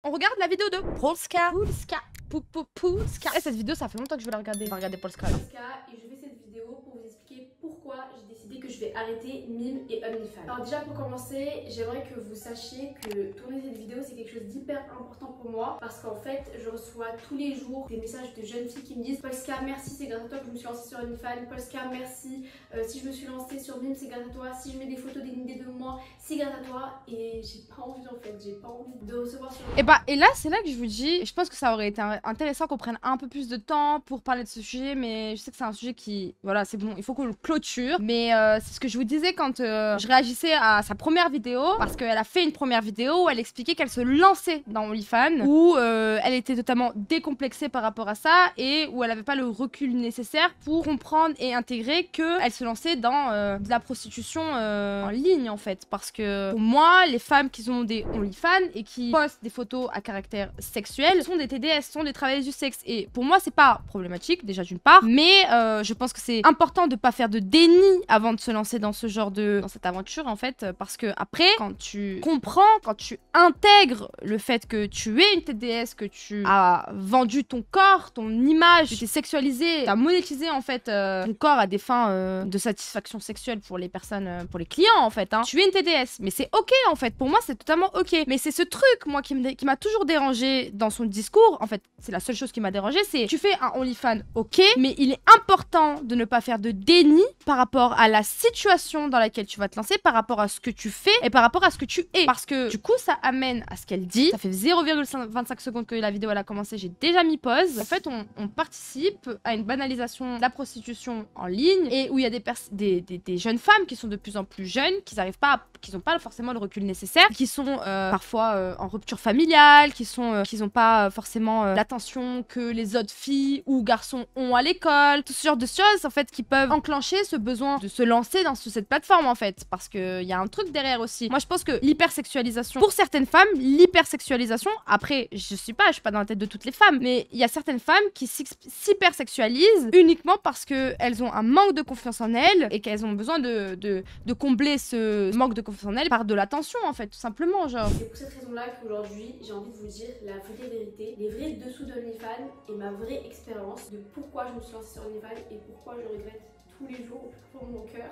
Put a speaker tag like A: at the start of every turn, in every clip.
A: on regarde la vidéo de Polska. Polska. Et cette vidéo, ça fait longtemps que je veux la regarder. On va regarder Polska.
B: Et je fais cette vidéo pour vous expliquer pourquoi j'ai décidé que je vais arrêter Mime et OnlyFans. Alors déjà pour commencer, j'aimerais que vous sachiez que tourner cette vidéo c'est quelque chose d'hyper important pour moi parce qu'en fait je reçois tous les jours des messages de jeunes filles qui me disent Polska merci, c'est grâce à toi que je me suis lancée sur OnlyFans. Polska merci, si je me suis lancée sur Mime c'est grâce à toi, si je mets des photos dénudées de moi c'est grâce à toi. Et j'ai pas envie en fait, j'ai pas envie de recevoir sur...
A: Et là c'est là que je vous dis, je pense que ça aurait été intéressant qu'on prenne un peu plus de temps pour parler de ce sujet, mais je sais que c'est un sujet qui, voilà, c'est bon, il faut qu'on le clôture. Mais c'est ce que je vous disais quand je réagissais à sa première vidéo, parce qu'elle a fait une première vidéo où elle expliquait qu'elle se lançait dans OnlyFans, où elle était totalement décomplexée par rapport à ça et où elle avait pas le recul nécessaire pour comprendre et intégrer qu'elle se lançait dans de la prostitution en ligne en fait. Parce que pour moi, les femmes qui ont des OnlyFans et qui postent des photos à caractère sexuel sont des TDS, sont des travailleuses du sexe. Et pour moi, c'est pas problématique, déjà d'une part, mais je pense que c'est important de pas faire de déni avant de se lancer dans ce genre dans cette aventure en fait, parce que après, quand tu comprends, quand tu intègres le fait que tu es une TDS, que tu as vendu ton corps, ton image, que tu es sexualisé, tu as monétisé en fait ton corps à des fins de satisfaction sexuelle pour les personnes, pour les clients en fait, hein. Tu es une TDS, mais c'est ok en fait, pour moi c'est totalement ok. Mais c'est ce truc, moi, qui m'a toujours dérangé dans son discours, en fait, c'est la seule chose qui m'a dérangé, c'est tu fais un OnlyFans, ok, mais il est important de ne pas faire de déni par rapport à la situation dans laquelle tu vas te lancer, par rapport à ce que tu fais et par rapport à ce que tu es. Parce que du coup, ça amène à ce qu'elle dit. Ça fait 0,25 secondes que la vidéo elle a commencé, j'ai déjà mis pause. En fait, on participe à une banalisation de la prostitution en ligne et où il y a des jeunes femmes qui sont de plus en plus jeunes, qui n'arrivent pas, qui n'ont pas forcément le recul nécessaire, qui sont parfois en rupture familiale, qui n'ont pas forcément l'attention que les autres filles ou garçons ont à l'école, tout ce genre de choses en fait qui peuvent enclencher ce besoin de se lancer dans cette plateforme en fait, parce que il y a un truc derrière aussi. Moi je pense que l'hypersexualisation, pour certaines femmes, l'hypersexualisation, après je suis pas dans la tête de toutes les femmes, mais il y a certaines femmes qui s'hypersexualisent uniquement parce qu'elles ont un manque de confiance en elles et qu'elles ont besoin de combler ce manque de confiance en elles par de l'attention en fait, tout simplement, genre.
B: C'est pour cette raison-là qu'aujourd'hui j'ai envie de vous dire la vraie vérité, les vrais dessous d'OnlyFans et ma vraie expérience de pourquoi je me suis lancée sur OnlyFans et pourquoi je regrette tous les jours au plus profond de mon cœur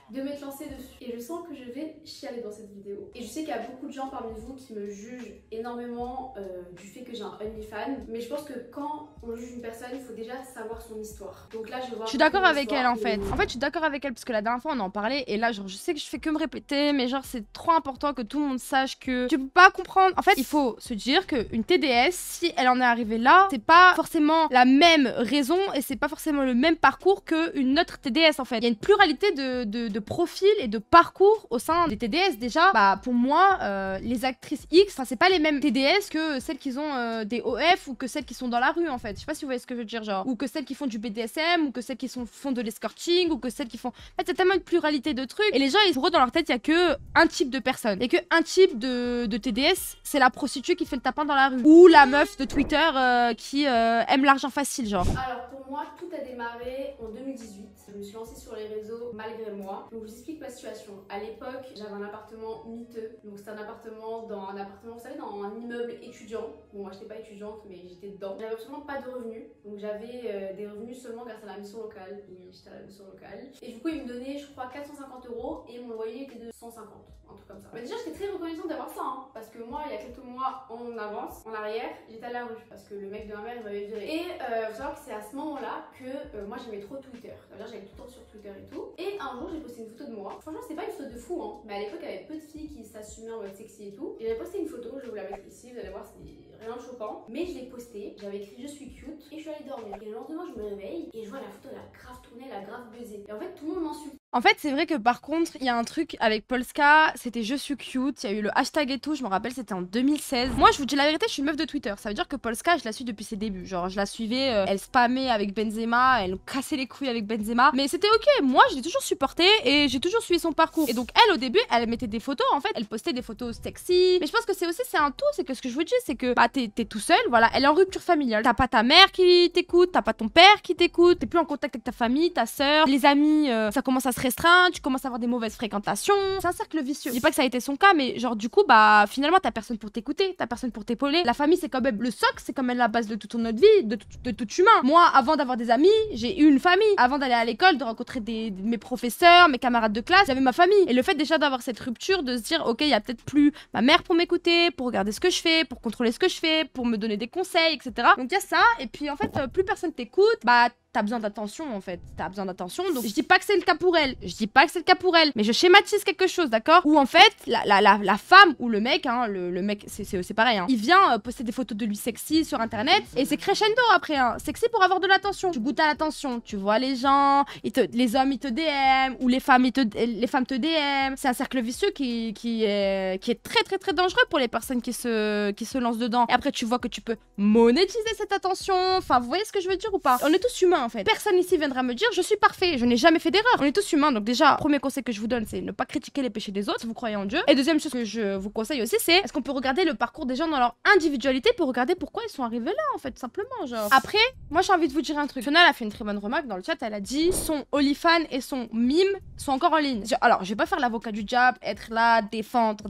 B: de m'être lancée dessus. Et je sens que je vais chialer dans cette vidéo. Et je sais qu'il y a beaucoup de gens parmi vous qui me jugent énormément du fait que j'ai un OnlyFans. Mais je pense que quand on juge une personne, il faut déjà savoir son histoire. Donc là, je vais voir...
A: Je suis d'accord avec elle en fait. En fait, je suis d'accord avec elle parce que la dernière fois, on en parlait. Et là, genre, je sais que je fais que me répéter. Mais genre, c'est trop important que tout le monde sache que tu peux pas comprendre. En fait, il faut se dire qu'une TDS, si elle en est arrivée là, c'est pas forcément la même raison et c'est pas forcément le même parcours qu'une autre TDS en fait. Il y a une pluralité de profils et de parcours au sein des TDS. Déjà, bah pour moi, les actrices X, enfin c'est pas les mêmes TDS que celles qui ont des OF ou que celles qui sont dans la rue en fait. Je sais pas si vous voyez ce que je veux dire, genre, ou que celles qui font du BDSM ou que celles qui font de l'escorting ou que celles qui font... En fait, c'est tellement une pluralité de trucs et les gens, pour eux, dans leur tête, il y a que un type de personne. Il y a que un type de TDS, c'est la prostituée qui fait le tapin dans la rue ou la meuf de Twitter qui aime l'argent facile, genre.
B: Alors pour moi, tout a démarré en 2018. Je me suis lancée sur les réseaux malgré moi. Donc je vous explique ma situation. À l'époque, j'avais un appartement miteux. Donc c'était un appartement, vous savez, dans un immeuble étudiant. Bon, moi j'étais pas étudiante, mais j'étais dedans. J'avais absolument pas de revenus. Donc j'avais des revenus seulement grâce à la mission locale. Et j'étais à la mission locale. Et du coup, ils me donnaient, je crois, 450 € et mon loyer était de 150, un truc comme ça. Mais déjà, j'étais très reconnaissante d'avoir ça, hein, parce que moi, il y a quelques mois en avance, en arrière, j'étais à la rue parce que le mec de ma mère, il m'avait viré. Et faut savoir que c'est à ce moment-là que moi, j'aimais trop Twitter. C'est-à-dire, j'allais tout le temps sur Twitter et tout. Et un jour, j'ai posté une photo de moi. Franchement, c'était pas une photo de fou, hein, mais à l'époque, il y avait peu de filles qui s'assumaient en mode sexy et tout. Et j'avais posté une photo, je vais vous la mettre ici, vous allez voir, c'est rien de choquant. Mais je l'ai postée, j'avais écrit je suis cute et je suis allée dormir. Et le lendemain, je me réveille et je vois la photo, elle a grave tourné, elle a grave buzzé. Et en fait, tout le monde m'insulte.
A: En fait, c'est vrai que par contre, il y a un truc avec Polska, c'était je suis cute, il y a eu le hashtag et tout, je me rappelle, c'était en 2016. Moi, je vous dis la vérité, je suis une meuf de Twitter. Ça veut dire que Polska, je la suis depuis ses débuts. Genre, je la suivais, elle spammait avec Benzema, elle cassait les couilles avec Benzema. Mais c'était ok, moi, je l'ai toujours supportée et j'ai toujours suivi son parcours. Et donc, elle, au début, elle mettait des photos, en fait, elle postait des photos sexy. Mais je pense que c'est un tout, c'est que ce que je vous dis, c'est que bah, t'es tout seul, voilà, elle est en rupture familiale. T'as pas ta mère qui t'écoute, t'as pas ton père qui t'écoute, t'es plus en contact avec ta famille, ta soeur, les amis, ça commence à se restreint, tu commences à avoir des mauvaises fréquentations. C'est un cercle vicieux. Je dis pas que ça a été son cas, mais genre du coup, bah finalement, t'as personne pour t'écouter, t'as personne pour t'épauler. La famille, c'est quand même le socle, c'est quand même la base de toute notre vie, de tout humain. Moi, avant d'avoir des amis, j'ai eu une famille. Avant d'aller à l'école, de rencontrer mes professeurs, mes camarades de classe, j'avais ma famille. Et le fait déjà d'avoir cette rupture, de se dire, ok, il y a peut-être plus ma mère pour m'écouter, pour regarder ce que je fais, pour contrôler ce que je fais, pour me donner des conseils, etc. Donc il y a ça. Et puis en fait, plus personne t'écoute, bah t'as besoin d'attention en fait, t'as besoin d'attention. Donc je dis pas que c'est le cas pour elle, je dis pas que c'est le cas pour elle, mais je schématise quelque chose, d'accord? Où en fait la femme ou le mec, hein, le mec c'est pareil, hein, il vient poster des photos de lui sexy sur internet et c'est crescendo après, hein, sexy pour avoir de l'attention. Tu goûtes à l'attention, tu vois les gens, les hommes ils te DM ou les femmes te DM. C'est un cercle vicieux qui est très dangereux pour les personnes qui se lancent dedans. Et après tu vois que tu peux monétiser cette attention. Enfin vous voyez ce que je veux dire ou pas? On est tous humains en fait. Personne ici viendra me dire je suis parfait, je n'ai jamais fait d'erreur. On est tous humains. Donc déjà, premier conseil que je vous donne, c'est ne pas critiquer les péchés des autres si vous croyez en Dieu. Et deuxième chose que je vous conseille aussi, c'est est-ce qu'on peut regarder le parcours des gens dans leur individualité pour regarder pourquoi ils sont arrivés là en fait, tout simplement genre. Après, moi j'ai envie de vous dire un truc. Fiona elle a fait une très bonne remarque dans le chat, elle a dit son OnlyFans et son mime sont encore en ligne. Alors, je vais pas faire l'avocat du diable, être là, défendre.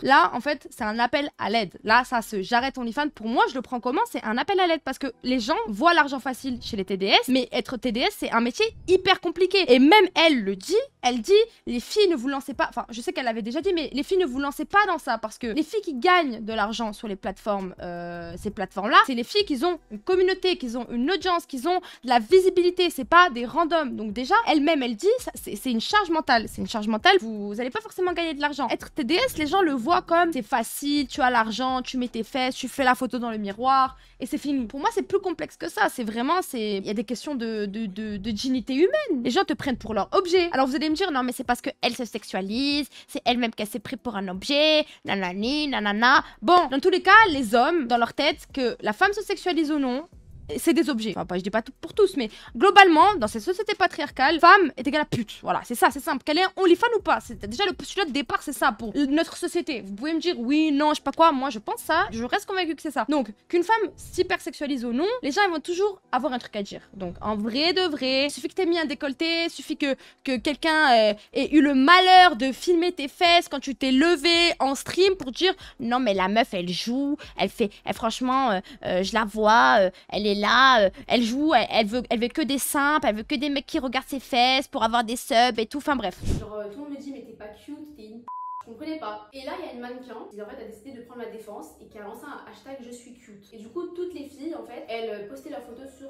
A: Là, en fait, c'est un appel à l'aide. Là, j'arrête OnlyFans. Pour moi, je le prends comment? C'est un appel à l'aide parce que les gens voient l'argent facile chez les TDS, mais être TDS, c'est un métier hyper compliqué. Et même elle le dit, elle dit, les filles ne vous lancez pas, enfin, je sais qu'elle l'avait déjà dit, mais les filles ne vous lancez pas dans ça parce que les filles qui gagnent de l'argent sur les plateformes, ces plateformes-là, c'est les filles qui ont une communauté, qui ont une audience, qui ont de la visibilité, c'est pas des randoms. Donc déjà, elle-même, elle dit, c'est une charge mentale. C'est une charge mentale, vous allez pas forcément gagner de l'argent. Être TDS, les gens le voient comme c'est facile, tu as l'argent, tu mets tes fesses, tu fais la photo dans le miroir et c'est fini. Pour moi, c'est plus complexe que ça. C'est vraiment, il y a des questions de dignité humaine. Les gens te prennent pour leur objet. Alors vous allez me dire, non, mais c'est parce qu'elle se sexualise, c'est elle-même qu'elle s'est pris pour un objet, nanani, nanana. Bon, dans tous les cas, les hommes, dans leur tête, que la femme se sexualise ou non, c'est des objets. Enfin, je dis pas tout pour tous, mais globalement, dans cette société patriarcale, femme est égale à pute. Voilà, c'est ça, c'est simple. Qu'elle est OnlyFans ou pas, c'est déjà le postulat de départ, c'est ça pour notre société. Vous pouvez me dire oui, non, je sais pas quoi. Moi, je pense ça. Je reste convaincue que c'est ça. Donc, qu'une femme s'hypersexualise ou non, les gens ils vont toujours avoir un truc à dire. Donc, en vrai de vrai, il suffit que t'aies mis un décolleté, il suffit que quelqu'un ait eu le malheur de filmer tes fesses quand tu t'es levé en stream pour dire non, mais la meuf, elle joue, franchement, je la vois, elle est là, elle joue, elle veut que des simples, elle veut que des mecs qui regardent ses fesses pour avoir des subs et tout, enfin bref.
B: Genre tout le monde me dit mais t'es pas cute, t'es une je comprenais pas. Et là il y a une mannequin qui en fait a décidé de prendre la défense et qui a lancé un hashtag je suis cute. Et du coup toutes les filles en fait, elles postaient leurs photos sur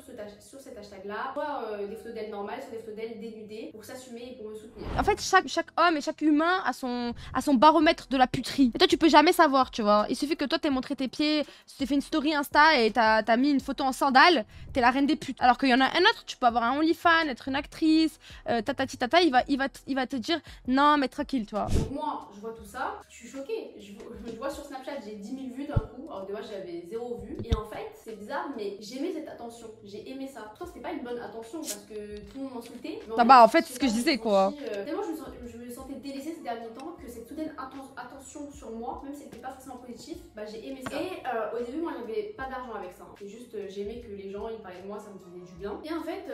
B: cet hashtag là, soit des photos d'elles normales, soit des photos d'elles dénudées pour s'assumer et pour me soutenir.
A: En fait chaque homme et chaque humain a son baromètre de la puterie. Et toi tu peux jamais savoir, tu vois. Il suffit que toi t'aies montré tes pieds, tu t'es fait une story Insta et t'as mis une photo en sandales, t'es la reine des putes. Alors qu'il y en a un autre, tu peux avoir un OnlyFans, être une actrice, tatati tata, il va te dire non mais tranquille, tu vois.
B: Donc moi je vois tout ça, je suis choquée. Je vois sur Snapchat, j'ai 10 000 vues d'un coup, alors que moi j'avais 0 vues. Et en fait, c'est bizarre, mais j'aimais cette attention, j'ai aimé ça. Pourtant, c'était pas une bonne attention parce que tout le monde m'insultait.
A: En fait, c'est ce que je disais quoi.
B: Tellement je me sentais délaissée ces derniers temps que cette soudaine attention sur moi, même si elle n'était pas forcément positive, bah j'ai aimé ça. Et au début, moi j'avais pas d'argent avec ça. C'est juste, j'aimais que les gens ils parlaient de moi, ça me faisait du bien. Et en fait,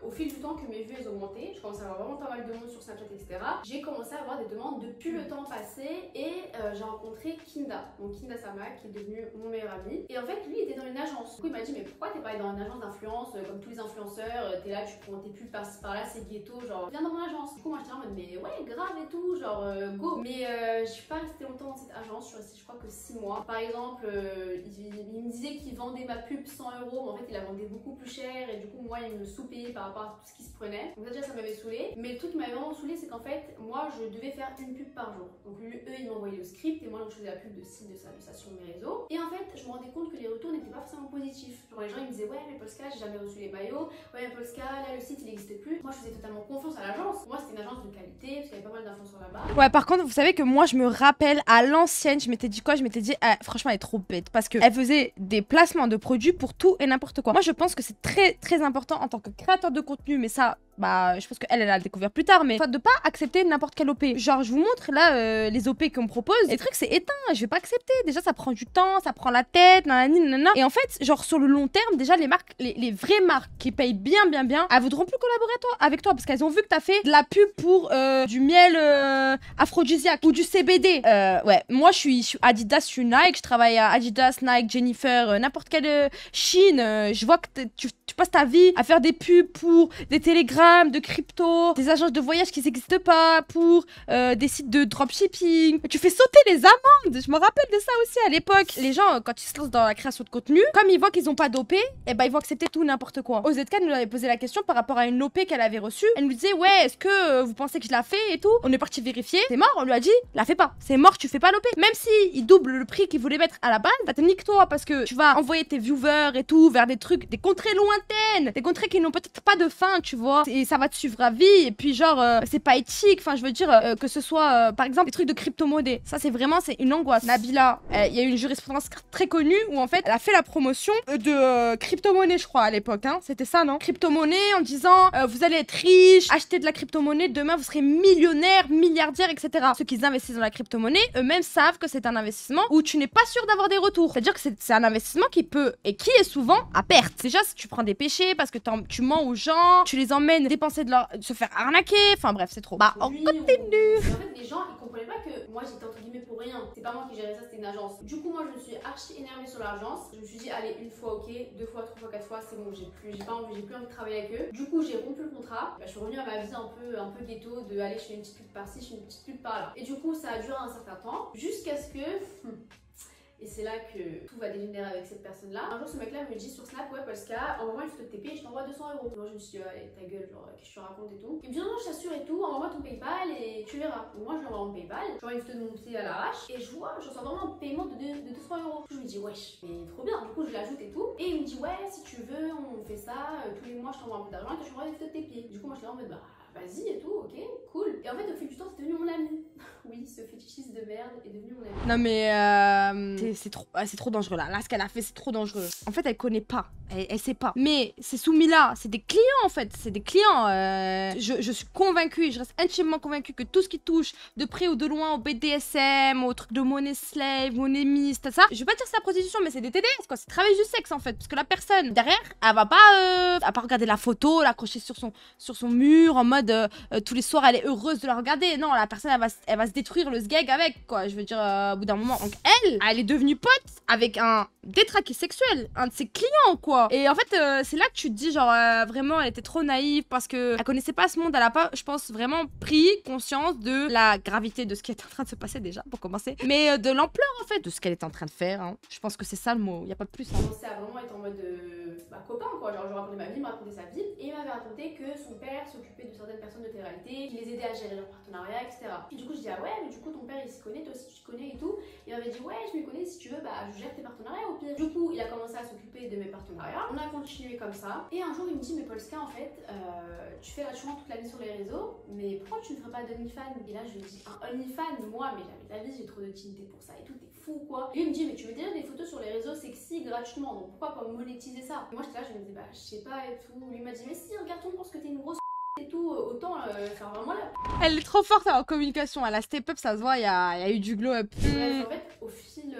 B: au fil du temps que mes vues elles augmentaient, je commençais à avoir vraiment pas mal de monde sur Snapchat, etc. J'ai commencé à avoir des demandes depuis le temps passé et j'ai rencontré Kinda, donc Kinda Sama qui est devenu mon meilleur ami. Et en fait, lui il était dans une agence. Du coup, il m'a dit, mais pourquoi t'es pas allé dans une agence d'influence comme tous les influenceurs, t'es là, tu prends tes pubs par là, c'est ghetto, genre viens dans mon agence. Du coup, moi j'étais en mode, mais ouais, grave et tout, genre go. Mais je suis pas restée longtemps dans cette agence, je suis restée je crois que 6 mois. Par exemple, il me disait qu'il vendait ma pub 100 €, mais en fait il la vendait beaucoup plus cher et du coup, moi il me sous-payait par rapport à tout ce qui se prenait. Donc déjà, ça m'avait saoulé. Mais le truc qui m'avait vraiment saoulé, c'est qu'en fait, moi je devais faire une pub par jour. Donc eux, ils m'envoyaient le script et moi donc je faisais la pub de ci, de ça sur mes réseaux. Et en fait, je me rendais compte que les retours n'étaient pas forcément positifs. Genre les gens ils me disaient ouais mais Polska j'ai jamais reçu les maillots, ouais mais Polska là le site il n'existe plus. Moi je faisais totalement confiance à l'agence. Moi c'était une agence de qualité parce qu'il y avait pas mal d'influenceurs là-bas.
A: Ouais par contre vous savez que moi je me rappelle à l'ancienne, je m'étais dit quoi? Je m'étais dit franchement elle est trop bête parce qu'elle faisait des placements de produits pour tout et n'importe quoi. Moi je pense que c'est très important en tant que créateur de contenu, mais ça bah, je pense qu'elle, elle a découvert plus tard, mais soit de pas accepter n'importe quelle OP. Genre, je vous montre là les OP qu'on me propose. Les trucs, c'est éteint, je vais pas accepter. Déjà, ça prend du temps, ça prend la tête, nanani, nanana. Et en fait, genre, sur le long terme, déjà, les marques, les vraies marques qui payent bien, elles voudront plus collaborer avec toi parce qu'elles ont vu que t'as fait de la pub pour du miel aphrodisiaque ou du CBD. Ouais, moi, je suis Adidas, je suis Nike, je travaille à Adidas, Nike, Jennifer, n'importe quelle Chine. Je vois que tu passes ta vie à faire des pubs pour des télégrammes de crypto, des agences de voyage qui n'existent pas, pour des sites de dropshipping. Tu fais sauter les amendes. Je me rappelle de ça aussi à l'époque. Les gens, quand ils se lancent dans la création de contenu, comme ils voient qu'ils n'ont pas d'OP, eh ben ils vont accepter tout n'importe quoi. OZK nous avait posé la question par rapport à une OP qu'elle avait reçue. Elle nous disait ouais, est-ce que vous pensez que je la fais et tout. On est parti vérifier. C'est mort. On lui a dit la fais pas. C'est mort. Tu fais pas l'OP. Même si il double le prix qu'il voulait mettre à la base, bah te nique toi parce que tu vas envoyer tes viewers et tout vers des trucs, des contrées lointaines, des contrées qui n'ont peut-être pas de fin, tu vois. Et ça va te suivre à vie. Et puis genre c'est pas éthique. Enfin je veux dire que ce soit par exemple des trucs de crypto-monnaie. Ça c'est vraiment c'est une angoisse. Nabila, il y a eu une jurisprudence très connue où en fait elle a fait la promotion de crypto-monnaie je crois à l'époque. Hein. C'était ça non? Crypto-monnaie en disant vous allez être riche, acheter de la crypto-monnaie, demain vous serez millionnaire, milliardaire, etc. Ceux qui investissent dans la crypto-monnaie eux-mêmes savent que c'est un investissement où tu n'es pas sûr d'avoir des retours. C'est-à-dire que c'est un investissement qui peut et qui est souvent à perte. Déjà si tu prends des péchés parce que tu mens aux gens, tu les emmènes dépenser se faire arnaquer, enfin bref c'est trop. Bah on continue.
B: En fait les gens ils comprenaient pas que moi j'étais entre guillemets pour rien. C'est pas moi qui gérais ça, c'était une agence. Du coup moi je me suis archi énervée sur l'agence. Je me suis dit allez une fois ok, deux fois, trois fois, quatre fois c'est bon, j'ai plus envie de travailler avec eux. Du coup j'ai rompu le contrat. Bah, je suis revenue à ma vie un peu ghetto de aller je fais une petite pub par-ci, je fais une petite pub par-là. Et du coup ça a duré un certain temps jusqu'à ce que et c'est là que tout va dégénérer avec cette personne-là. Un jour, ce mec-là me dit sur Snap, ouais, Polska, envoie-moi une photo de TP et je t'envoie 200 €. Moi, je me suis dit, allez, ta gueule, genre, qu'est-ce que tu racontes et tout. Il me dit, non, non, je t'assure et tout, envoie-moi ton PayPal et tu verras. Donc, moi, je lui envoie mon PayPal, j'envoie une photo de mon pied à l'arrache et je vois, je reçois vraiment un paiement de 200 €. Je me dis, wesh, mais trop bien. Du coup, je l'ajoute et tout. Et il me dit, ouais, si tu veux, on fait ça, tous les mois, je t'envoie un peu d'argent et je t'envoie des photos de tes pieds. Du coup, moi, je l'ai en mode, bah, vas-y et tout, ok, cool. Et en fait, au fil du temps, c'est devenu mon ami. Oui, ce fétichiste de merde est devenu mon ami.
A: Non mais c'est trop dangereux là. Là, ce qu'elle a fait, c'est trop dangereux. En fait, elle connaît pas. Elle sait pas. Mais ces soumis-là, c'est des clients en fait. C'est des clients. Je suis convaincue, je reste intimement convaincue que tout ce qui touche de près ou de loin au BDSM, au truc de monnaie slave, monnaie mixte, ça. Je vais pas dire que c'est la prostitution, mais c'est des TDS quoi. C'est travail du sexe en fait. Parce que la personne derrière, elle va pas regarder la photo, l'accrocher sur son mur en mode tous les soirs elle est heureuse de la regarder. Non, la personne elle va se détruire le sgeg avec quoi. Je veux dire au bout d'un moment. Donc elle est devenue pote avec un détraqué sexuel, un de ses clients quoi. Et en fait c'est là que tu te dis genre vraiment elle était trop naïve parce que elle connaissait pas ce monde. Elle a pas, je pense, vraiment pris conscience de la gravité de ce qui est en train de se passer déjà pour commencer, mais de l'ampleur en fait de ce qu'elle est en train de faire. Hein. Je pense que c'est ça le mot. Y a pas de plus. Hein.
B: On à vraiment être en mode copain quoi. Genre je racontais ma vie, il me racontait sa vie et il m'avait raconté que son père s'occupait de certaines personnes de télé-réalité, qu'il les aidait à gérer leur partenariat, etc. Et du coup je dis ah ouais mais du coup ton père il s'y connaît, toi aussi tu te connais et tout. Il m'avait dit ouais je m'y connais, si tu veux bah je gère tes partenariats au pire. Du coup il a commencé à s'occuper de mes partenariats, on a continué comme ça et un jour il me dit mais Polska en fait tu fais la chouin toute la vie sur les réseaux mais pourquoi tu ne ferais pas d'OnlyFans? Et là je lui dis un OnlyFans moi mais jamais de la vie j'ai trop de dignité pour ça et tout, t'es fou quoi. Et il me dit mais tu veux déjà des photos sur les réseaux sexy gratuitement donc pourquoi pas monétiser ça? Et moi j'étais là je me dis bah je sais pas et tout. Lui m'a dit mais si regarde on pense que t'es une grosse et tout, autant faire vraiment là.
A: Elle est trop forte en communication, elle a step up, ça se voit, il y a eu du glow up.
B: Bref, en fait, au fil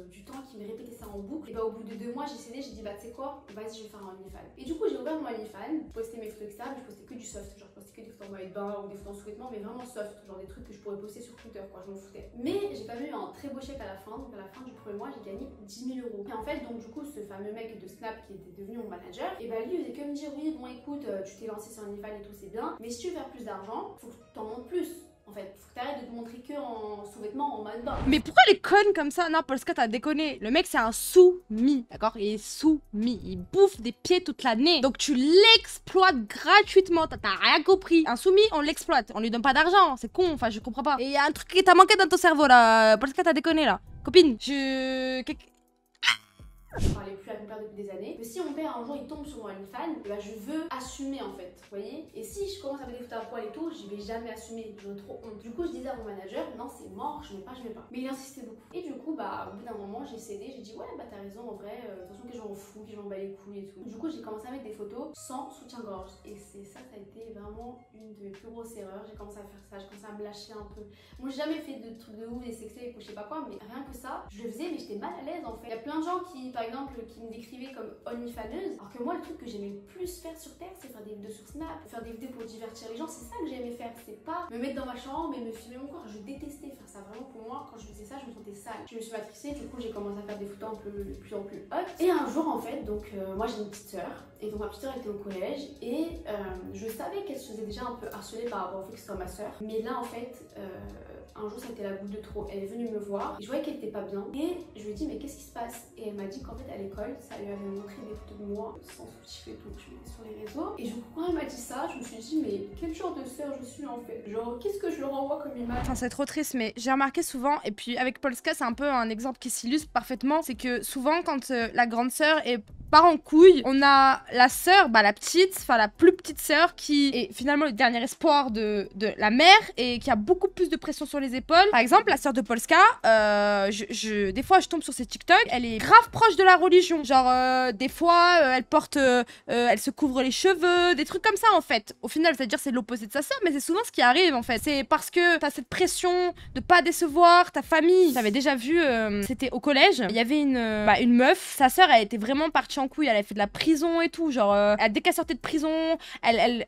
B: du temps qu'il me répétait ça en boucle, et bah au bout de 2 mois, j'ai cédé, j'ai dit bah tu sais quoi, vas-y, je vais faire un OnlyFans. Et du coup, j'ai ouvert mon OnlyFans, posté mes photos etc. Mais je postais que du soft, genre je postais que des photos en maillot de bain ou des photos en sous-vêtements, mais vraiment soft, genre des trucs que je pourrais poster sur Twitter, quoi, je m'en foutais. Mais j'ai quand même eu un très beau chèque à la fin, donc à la fin du premier mois, j'ai gagné 10 000 €. Et en fait, donc du coup, ce fameux mec de Snap qui était devenu mon manager, et bah lui, il faisait que me dire oui, bon écoute, tu t'es lancé sur OnlyFans et tout, c'est bien, mais si tu veux faire plus d'argent, faut que t'en montres plus. En fait, faut que t'arrêtes de te montrer que en sous-vêtements, en mode bain.
A: Mais pourquoi elle est conne comme ça? Non, parce que t'as déconné. Le mec, c'est un soumis, d'accord? Il est soumis. Il bouffe des pieds toute l'année. Donc tu l'exploites gratuitement. T'as rien compris. Un soumis, on l'exploite. On lui donne pas d'argent. C'est con, enfin, je comprends pas. Et il y a un truc qui t'a manqué dans ton cerveau, là. Parce que t'as déconné, là. Copine,
B: Je parlais plus à mon père depuis des années. Mais si mon père un jour il tombe sur mon OnlyFans, bah, je veux assumer en fait, vous voyez. Et si je commence à mettre des photos à poil et tout, je vais jamais assumer, j'aurais trop honte. Du coup je disais à mon manager, non c'est mort, je mets pas. Mais il insistait beaucoup. Et du coup bah au bout d'un moment j'ai cédé, j'ai dit ouais bah t'as raison en vrai, de toute façon que j'en fous, que j'en bats les couilles et tout. Du coup j'ai commencé à mettre des photos sans soutien-gorge. Et c'est ça, ça a été vraiment une de mes plus grosses erreurs. J'ai commencé à faire ça, j'ai commencé à me lâcher un peu. Moi j'ai jamais fait de trucs de ouf, des sextapes ou je sais pas quoi, mais rien que ça, je le faisais mais j'étais mal à l'aise en fait. Il y a plein de gens qui par exemple qui me décrivaient comme OnlyFaneuse, alors que moi le truc que j'aimais le plus faire sur terre c'est faire des vidéos sur Snap, faire des vidéos pour divertir les gens, c'est ça que j'aimais faire, c'est pas me mettre dans ma chambre et me filmer mon corps. Je détestais faire ça, vraiment pour moi quand je faisais ça je me sentais sale. Je me suis matrixée, du coup j'ai commencé à faire des photos un peu de plus en plus hot. Et un jour en fait, donc moi j'ai une petite sœur, et donc ma petite sœur était au collège et je savais qu'elle se faisait déjà un peu harceler par rapport au fait que ce soit ma sœur. Mais là en fait, un jour ça a été la goutte de trop, elle est venue me voir, et je voyais qu'elle était pas bien et je lui ai dit mais qu'est-ce qui se passe? Et elle m'a dit qu'en fait à l'école ça lui avait montré des photos de moi sans soutif et tout, je mettais sur les réseaux. Et du coup quand elle m'a dit ça, je me suis dit mais quel genre de sœur je suis en fait? Genre qu'est-ce que je leur envoie comme image?
A: Enfin c'est trop triste, mais j'ai remarqué souvent, et puis avec Polska c'est un peu un exemple qui s'illustre parfaitement, c'est que souvent quand la grande sœur est part en couille, on a la sœur, bah la petite, enfin la plus petite sœur qui est finalement le dernier espoir de la mère et qui a beaucoup plus de pression sur les épaules. Par exemple la sœur de Polska, des fois je tombe sur ses TikTok, elle est grave proche de la religion, genre des fois elle porte, elle se couvre les cheveux, des trucs comme ça en fait. Au final c'est à dire c'est l'opposé de sa sœur, mais c'est souvent ce qui arrive en fait. C'est parce que t'as cette pression de pas décevoir ta famille. J'avais déjà vu, c'était au collège, il y avait une meuf, sa sœur elle était vraiment partie en couille, elle avait fait de la prison et tout, genre dès qu'elle sortait de prison, elle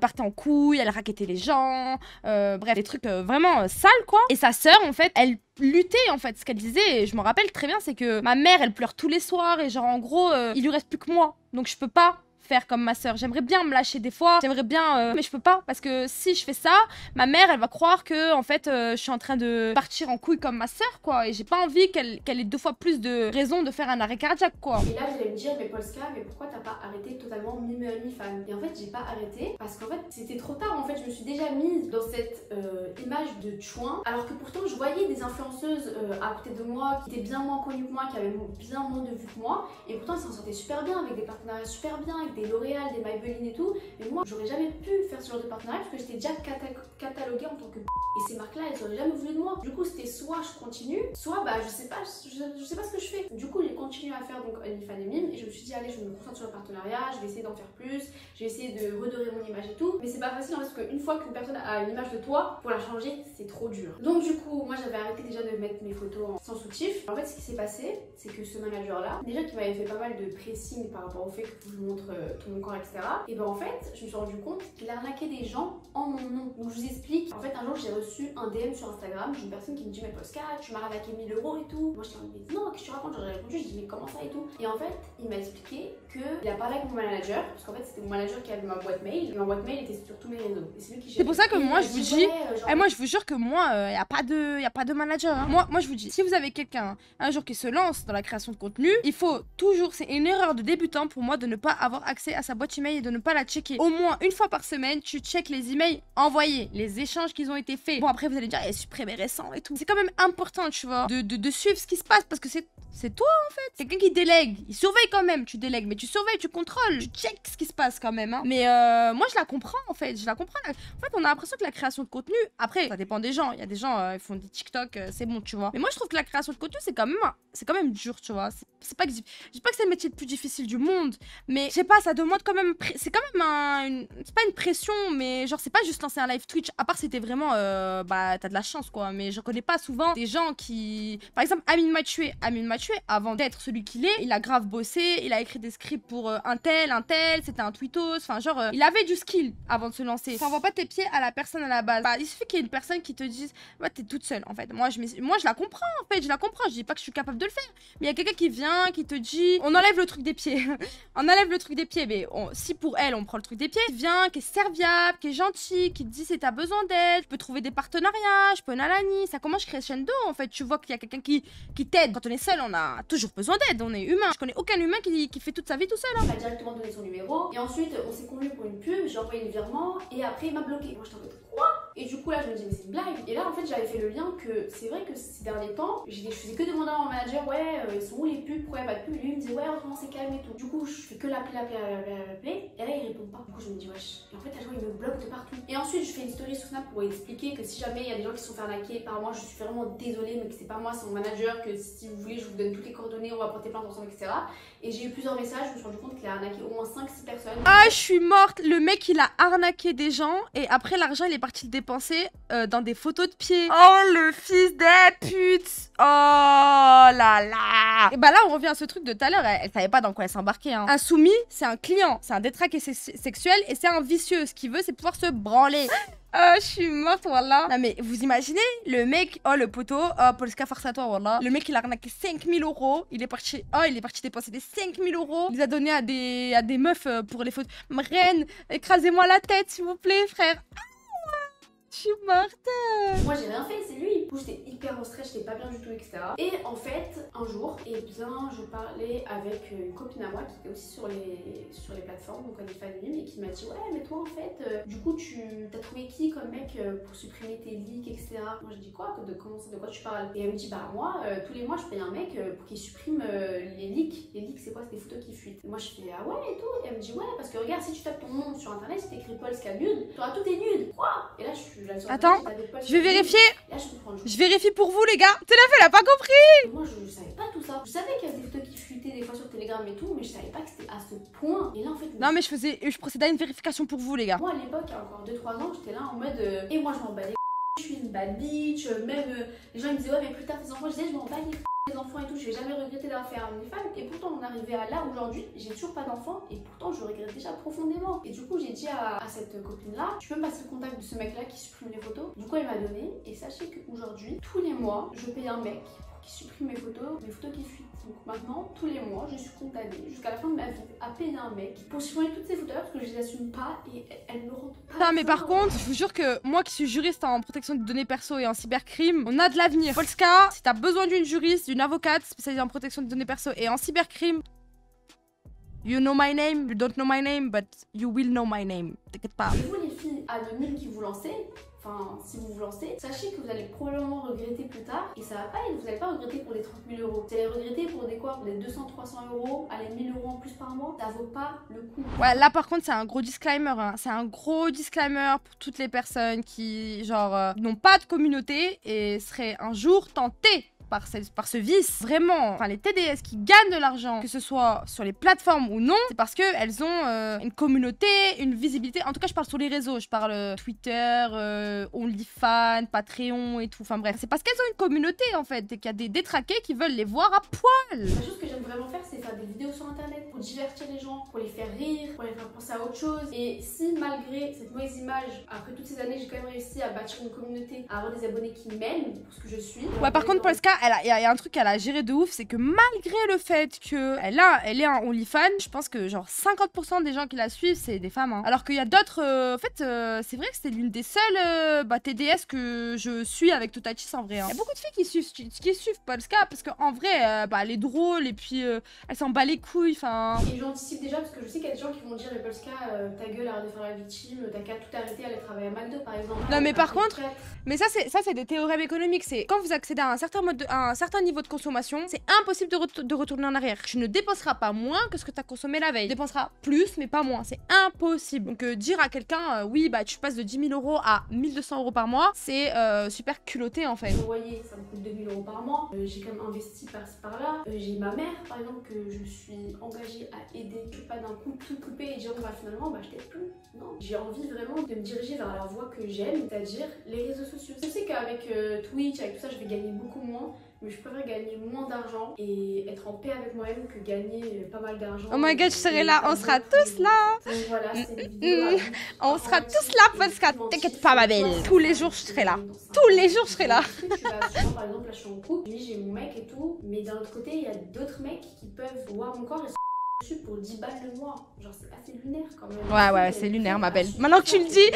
A: partait en couille, elle rackettait les gens, bref des trucs vraiment sales quoi. Et sa sœur en fait, elle luttait en fait, ce qu'elle disait, et je me rappelle très bien, c'est que ma mère elle pleure tous les soirs et genre en gros il lui reste plus que moi, donc je peux pas faire comme ma sœur. J'aimerais bien me lâcher des fois, j'aimerais bien, mais je peux pas parce que si je fais ça, ma mère elle va croire que en fait je suis en train de partir en couille comme ma sœur quoi, et j'ai pas envie qu'elle ait 2 fois plus de raisons de faire un arrêt cardiaque quoi.
B: Et là vous allez me dire mais Polska, mais pourquoi t'as pas arrêté totalement Mime OnlyFans? Et en fait j'ai pas arrêté parce qu'en fait c'était trop tard, en fait je me suis déjà mise dans cette image de chouin, alors que pourtant je voyais des influenceuses à côté de moi qui étaient bien moins connues que moi, qui avaient bien moins de vues que moi, et pourtant elles s'en sortaient super bien avec des partenariats super bien, avec des L'Oréal, des Maybelline et tout. Mais moi j'aurais jamais pu faire ce genre de partenariat parce que j'étais déjà cataloguée en tant que et ces marques là elles auraient jamais voulu de moi. Du coup c'était soit je continue, soit bah je sais pas ce que je fais. Du coup j'ai continué à faire donc OnlyFans et Mime, et je me suis dit allez je me concentre sur le partenariat, je vais essayer d'en faire plus, je vais essayer de redorer mon image et tout. Mais c'est pas facile hein, parce qu'une fois qu'une personne a une image de toi, pour la changer c'est trop dur. Donc du coup moi j'avais arrêté déjà de mettre mes photos sans soutif. En fait ce qui s'est passé c'est que ce manager là, déjà qui m'avait fait pas mal de pressing par rapport au fait que je vous montre tout mon corps etc. Et ben en fait je me suis rendu compte qu'il arnaquait des gens en mon nom. Donc je vous explique, en fait un jour j'ai reçu un DM sur Instagram d'une personne qui me dit mais Polska tu m'as arnaqué 1000 € et tout. Moi j'étais en mode non qu'est-ce que tu racontes, j'aurais répondu, je dis mais comment ça et tout. Et en fait il m'a expliqué qu'il a parlé avec mon manager, parce qu'en fait c'était mon manager qui avait ma boîte mail, et ma boîte mail était sur tous mes réseaux. Et c'est lui qui
A: C'est pour ça que moi je vous dis, moi je vous jure que moi y a pas de manager hein. Moi je vous dis, si vous avez quelqu'un un jour qui se lance dans la création de contenu, il faut toujours, c'est une erreur de débutant pour moi de ne pas avoir accès à sa boîte email et de ne pas la checker. Au moins une fois par semaine, tu checkes les emails envoyés, les échanges qui ont été faits. Bon après vous allez dire, supprimé récent et tout. C'est quand même important, tu vois, de suivre ce qui se passe parce que c'est toi en fait. Quelqu'un qui délègue, il surveille quand même, tu délègues, mais tu surveilles, tu contrôles, tu checkes ce qui se passe quand même hein. Mais moi je la comprends en fait, je la comprends. En fait on a l'impression que la création de contenu, après ça dépend des gens, il y a des gens ils font des TikTok, c'est bon tu vois. Mais moi je trouve que la création de contenu c'est quand même dur tu vois. C'est pas que je dis pas que c'est le métier le plus difficile du monde, mais je sais pas, ça demande quand même, c'est quand même c'est pas une pression, mais genre c'est pas juste lancer un live Twitch, à part c'était vraiment bah t'as de la chance quoi. Mais je connais pas souvent des gens qui, par exemple Amine Mathieu avant d'être celui qu'il est, il a grave bossé, il a écrit des scripts pour un tel, c'était un tweetos, enfin genre il avait du skill avant de se lancer. T'envoies pas tes pieds à la personne à la base, bah, il suffit qu'il y ait une personne qui te dise ouais t'es toute seule en fait. Moi je la comprends en fait, je la comprends, je dis pas que je suis capable de le faire, mais il y a quelqu'un qui vient, qui te dit on enlève le truc des pieds on enlève le truc des pieds, mais si pour elle on prend le truc des pieds, qui vient, qui est serviable, qui est gentil, qui te dit si t'as besoin d'aide, je peux trouver des partenariats, je peux nanani, ça commence crescendo en fait. Tu vois qu'il y a quelqu'un qui t'aide. Quand on est seul on a toujours besoin d'aide, on est humain. Je connais aucun humain qui fait toute sa vie tout seul hein.
B: Il m'a directement donné son numéro et ensuite on s'est convenu pour une pub, j'ai envoyé le virement et après il m'a bloqué. Moi je t'en mode quoi? Et du coup là je me dis mais c'est une blague. Et là en fait j'avais fait le lien que c'est vrai que ces derniers temps, je faisais que demander à mon manager ouais ils sont où les pubs, pourquoi il n'y a pas de pub. Et lui il me disait ouais autrement c'est calme et tout. Du coup je fais que l'appeler et là il répond pas. Du coup je me dis wesh. Et en fait à chaque fois il me bloque de partout. Et ensuite je fais une story sur Snap pour expliquer que si jamais il y a des gens qui se sont fait arnaquer par moi, je suis vraiment désolée mais que c'est pas moi, c'est mon manager, que si vous voulez je vous donne toutes les coordonnées, on va porter plainte ensemble, etc. Et j'ai eu plusieurs messages, je me suis rendu compte qu'il a arnaqué au moins 5-6 personnes.
A: Ah, je suis morte. Le mec, il a arnaqué des gens et après l'argent, il est parti le dépenser dans des photos de pieds. Oh, le fils des putes. Oh là là. Et bah là, on revient à ce truc de tout à l'heure. Elle savait pas dans quoi elle s'embarquait. Hein. Un soumis, c'est un client, c'est un détraqué sexuel et c'est un vicieux. Ce qu'il veut, c'est pouvoir se branler. Je suis morte, wallah. Non, mais vous imaginez, le mec, oh, le poteau, oh, Polska, farce à toi, wallah. Le mec, il a arnaqué 5000 €. Il est parti dépenser des 5000 €. Il les a donnés à des meufs pour les photos. Reine, écrasez-moi la tête, s'il vous plaît, frère. Je suis morte.
B: Moi j'ai rien fait, c'est lui. Du coup j'étais hyper en stress, j'étais pas bien du tout, etc. Et en fait, un jour, eh bien, je parlais avec une copine à moi qui était aussi sur les plateformes, donc OnlyFans, et qui m'a dit ouais mais toi en fait, du coup tu t'as trouvé qui comme mec pour supprimer tes leaks, etc. Moi je dis quoi, de quoi tu parles? Et elle me dit bah moi, tous les mois je paye un mec pour qu'il supprime les leaks. Les leaks c'est quoi? C'est des photos qui fuitent. Et moi je fais ah ouais et tout. Et elle me dit ouais parce que regarde si tu tapes ton nom sur internet, si t'écris Polska nude, t'auras tout tes nudes. Quoi? Et là je suis
A: attends, je vais vérifier.
B: Là,
A: je vérifie pour vous les gars. Téléphone, elle a pas compris.
B: Moi je savais pas tout ça. Je savais qu'il y avait des photos qui fuitaient des fois sur Telegram et tout, mais je savais pas que c'était à ce point. Et là en fait.
A: Non mais je procédais à une vérification pour vous les gars.
B: Moi à l'époque, il y a encore 2-3 ans, j'étais là en mode et moi je m'en bats les je suis une bad bitch. Même les gens ils me disaient ouais mais plus tard tes enfants, je disais je m'en bats les enfants et tout, je vais jamais regretter d'avoir fait un OnlyFans. Et pourtant on arrivait à là aujourd'hui, j'ai toujours pas d'enfants et pourtant je regrette déjà profondément. Et du coup j'ai dit à cette copine là, tu peux me passer le contact de ce mec là qui supprime les photos. Du coup elle m'a donné et sachez qu'aujourd'hui, tous les mois, je paye un mec qui supprime mes photos qui fuitent. Donc maintenant, tous les mois, je suis condamnée jusqu'à la fin de ma vie à payer un mec pour supprimer toutes ces photos parce que je les assume pas et elles me rendent pas.
A: Non mais par contre, je vous jure que moi qui suis juriste en protection de données perso et en cybercrime, on a de l'avenir. Polska, si t'as besoin d'une juriste, d'une avocate spécialisée en protection de données perso et en cybercrime, you know my name, you don't know my name, but you will know my name. T'inquiète pas.
B: Et vous les filles anonymes qui vous lancez, enfin si vous vous lancez, sachez que vous allez probablement regretter plus tard et ça va pas être, vous allez pas regretter pour les 30 000 €. Vous allez regretter pour des quoi? Pour des 200-300 €, allez 1000 € en plus par mois, ça vaut pas le coup.
A: Ouais là par contre c'est un gros disclaimer, hein. C'est un gros disclaimer pour toutes les personnes qui genre n'ont pas de communauté et seraient un jour tentées par ce vice. Vraiment, enfin les TDS qui gagnent de l'argent, que ce soit sur les plateformes ou non, c'est parce qu'elles ont une communauté, une visibilité. En tout cas, je parle sur les réseaux, je parle Twitter, OnlyFans, Patreon et tout. Enfin bref, c'est parce qu'elles ont une communauté en fait, et qu'il y a des détraqués qui veulent les voir à poil.
B: La chose que j'aime vraiment faire, c'est faire des vidéos sur internet pour divertir les gens, pour les faire rire, pour les faire penser à autre chose. Et si malgré cette mauvaise image, après toutes ces années, j'ai quand même réussi à bâtir une communauté, à avoir des abonnés qui m'aiment pour ce que je suis.
A: Ouais, par contre, Polska, il y a un truc qu'elle a géré de ouf, c'est que malgré le fait qu'elle est un OnlyFans, je pense que genre 50% des gens qui la suivent, c'est des femmes. Hein. Alors qu'il y a d'autres, en fait, c'est vrai que c'est l'une des seules TDS que je suis avec Totatis en vrai. Hein. Il y a beaucoup de filles qui suivent Polska parce qu'en vrai, elle est drôle et puis elle s'en bat les couilles. Enfin.
B: Et j'anticipe déjà parce que je sais qu'il y a des gens qui vont dire, mais Polska, ta gueule, arrête de faire la victime, t'as qu'à tout arrêter, aller travailler à McDo par exemple.
A: Non, mais par contre, mais ça c'est des théorèmes économiques. C'est quand vous accédez à un certain niveau de consommation, c'est impossible de retourner en arrière. Tu ne dépenseras pas moins que ce que tu as consommé la veille. Tu dépenseras plus, mais pas moins. C'est impossible. Donc dire à quelqu'un, oui, bah tu passes de 10 000 € à 1200 € par mois, c'est super culotté en fait.
B: Vous voyez, ça me coûte 2 000 € par mois. J'ai quand même investi par-ci par-là. J'ai ma mère, par exemple, que je suis engagée à aider. Je ne vais pas d'un coup tout couper et dire, bah finalement, bah je t'aide plus. Non. J'ai envie vraiment de me diriger vers la voie que j'aime, c'est-à-dire les réseaux sociaux. Je sais qu'avec Twitch, avec tout ça, je vais gagner beaucoup moins. Mais je préfère gagner moins d'argent et être en paix avec moi-même que gagner pas mal d'argent.
A: Oh my god, je serai là, on sera tous là.
B: Donc voilà, c'est une vidéo.
A: On sera tous là parce que t'inquiète pas ma belle. Tous les jours je serai là. Tous les jours je serai là.
B: Tu vas souvent, par exemple, là je suis en couple, j'ai mon mec et tout, mais d'un autre côté, il y a d'autres mecs qui peuvent voir mon corps et dessus pour 10 balles le mois. Genre c'est assez lunaire quand même.
A: Ouais, c'est lunaire ma belle. Maintenant que tu le dis,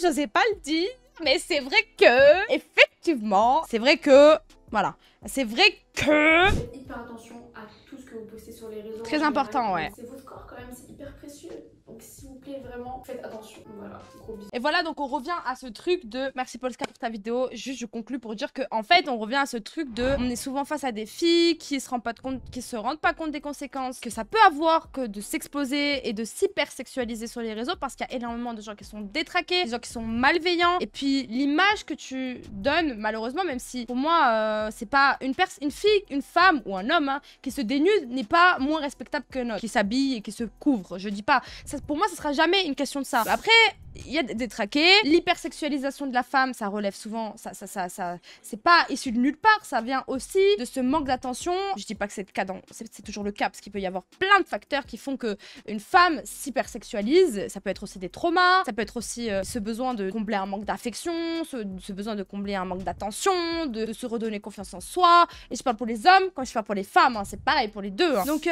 A: j'osais pas le dire. Mais c'est vrai que, effectivement, c'est vrai que, voilà, c'est vrai que...
B: Faites hyper attention à tout ce que vous postez sur les réseaux.
A: Très important, ouais.
B: C'est votre corps quand même, c'est hyper précieux. Donc s'il vous plaît, vraiment, faites attention. Voilà, gros bisous.
A: Et voilà, donc on revient à ce truc de... Merci Polska pour ta vidéo. Juste, je conclue pour dire que en fait, on revient à ce truc de... On est souvent face à des filles qui se rendent pas compte des conséquences que ça peut avoir que de s'exposer et de s'hypersexualiser sur les réseaux, parce qu'il y a énormément de gens qui sont détraqués, des gens qui sont malveillants. Et puis l'image que tu donnes, malheureusement, même si pour moi, c'est pas une fille, une femme ou un homme qui se dénude n'est pas moins respectable qu'un autre, qui s'habille et qui se couvre. Je dis pas. Ça, pour moi, ça sera jamais une question de ça. Après, il y a des détraqués. L'hypersexualisation de la femme, ça relève souvent, c'est pas issu de nulle part, ça vient aussi de ce manque d'attention. Je dis pas que c'est le cas c'est toujours le cas, parce qu'il peut y avoir plein de facteurs qui font que une femme s'hypersexualise. Ça peut être aussi des traumas, ça peut être aussi ce besoin de combler un manque d'affection, ce besoin de combler un manque d'attention, de se redonner confiance en soi. Et je parle pour les hommes, quand je parle pour les femmes, hein, c'est pareil pour les deux. Hein. Donc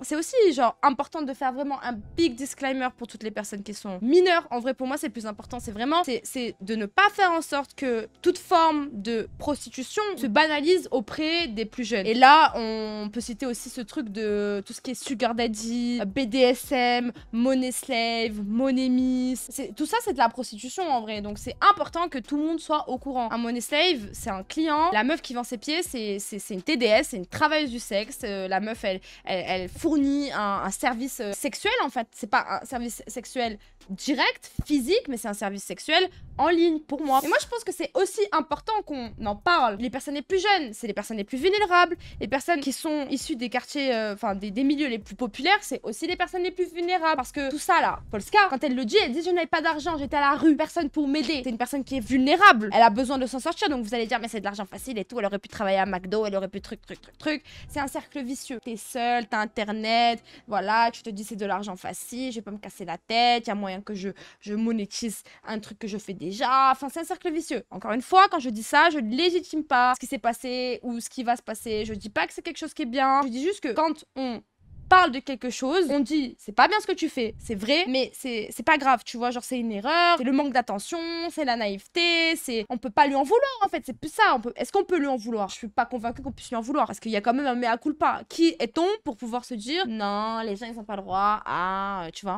A: c'est aussi genre important de faire vraiment un big disclaimer pour toutes les personnes qui sont mineures. En vrai, pour moi, c'est le plus important. C'est vraiment c'est de ne pas faire en sorte que toute forme de prostitution se banalise auprès des plus jeunes. Et là, on peut citer aussi ce truc de tout ce qui est sugar daddy, BDSM, money slave, money miss. Tout ça, c'est de la prostitution en vrai. Donc, c'est important que tout le monde soit au courant. Un money slave, c'est un client. La meuf qui vend ses pieds, c'est une TDS, c'est une travailleuse du sexe. La meuf, elle fournit un service sexuel en fait. C'est pas un service sexuel direct, physique, mais c'est un service sexuel en ligne pour moi. Et moi, je pense que c'est aussi important qu'on en parle. Les personnes les plus jeunes, c'est les personnes les plus vulnérables. Les personnes qui sont issues des quartiers, enfin des milieux les plus populaires, c'est aussi les personnes les plus vulnérables. Parce que tout ça là, Polska, quand elle le dit, elle dit je n'avais pas d'argent, j'étais à la rue, personne pour m'aider. C'est une personne qui est vulnérable. Elle a besoin de s'en sortir, donc vous allez dire mais c'est de l'argent facile et tout. Elle aurait pu travailler à McDo, elle aurait pu truc. C'est un cercle vicieux. T'es seul, t'as internet, voilà, tu te dis c'est de l'argent facile, je vais pas me casser la tête, il y a moyen que je monétise un truc que je fais déjà. Enfin, c'est un cercle vicieux. Encore une fois, quand je dis ça, je ne légitime pas ce qui s'est passé ou ce qui va se passer. Je dis pas que c'est quelque chose qui est bien. Je dis juste que quand on parle de quelque chose, on dit c'est pas bien ce que tu fais, c'est vrai, mais c'est pas grave, tu vois, genre c'est une erreur, c'est le manque d'attention, c'est la naïveté, on peut pas lui en vouloir en fait, c'est plus ça. Est-ce qu'on peut lui en vouloir? Je suis pas convaincue qu'on puisse lui en vouloir, parce qu'il y a quand même un mea culpa. Qui est-on pour pouvoir se dire non, les gens ils ont pas le droit à, tu vois.